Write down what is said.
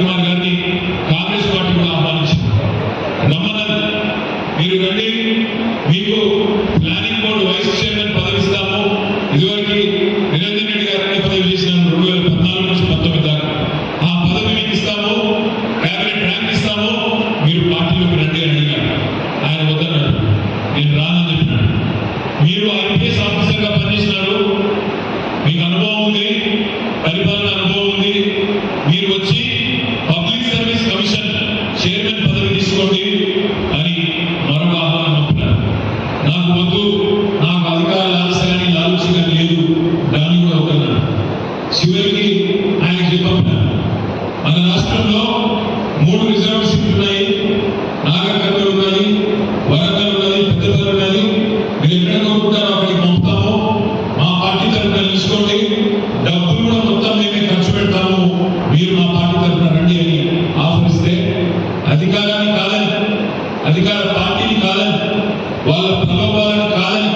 కుమార్ గారిని కాంగ్రెస్ పార్టీ కూడా ఆహ్వానించింది. రమ్మన్నది, మీరు రండి, మీకు ప్లానింగ్ బోర్డు వైస్ చైర్మన్ పదవి ఇస్తాము. ఇదివరకు నిరంజన్ రెడ్డి గారిని పదవి చేసినాము 2014 నుంచి 19 దాకా. ఆ పదవి మీకు ఇస్తాము, క్యాబినెట్ ర్యాంక్ ఇస్తాము, మీరు పార్టీలోకి రండి అని అడిగారు. ఆయన వద్దన్నాడు, నేను రానని చెప్పినాడు. మీరు ఐపీఎస్ ఆఫీసర్గా పనిచేసినారు, మీకు అనుభవం ఉంది, పరిపాలన అనుభవం ఉంది, మీరు వచ్చి పబ్లిక్ సర్వీస్ కమిషన్ చైర్మన్ పదవి తీసుకోండి అని మరొక ఆహ్వానం పంపినారు. నాకు వద్దు, నాకు అధికార లాలసగాని లాలూచిగా లేదు, దాన్ని కూడా వద్దన్నాడు. చివరికి ఆయనకి చెప్పారు, మన రాష్ట్రంలో 3 రిజర్వ్ సీట్లు ఉన్నాయి, నాగర్కర్నూలు ఉన్నది, వరంగల్ ఉన్నది, పెద్దపల్లి ఉన్నది. మీరు ఎక్కడ కోరుకుంటారో అక్కడికి పంపుతాము, మా పార్టీ తరఫున తీసుకోండి, డబ్బులు కూడా మొత్తం మేమే ఖర్చు పెడతాము, మీరు మా పార్టీ తరఫున రండి అని ఆఫర్ ఇస్తే అధికారాన్ని కాదని, అధికార పార్టీని కాదని, వాళ్ళ ప్రలోభాలను కాదని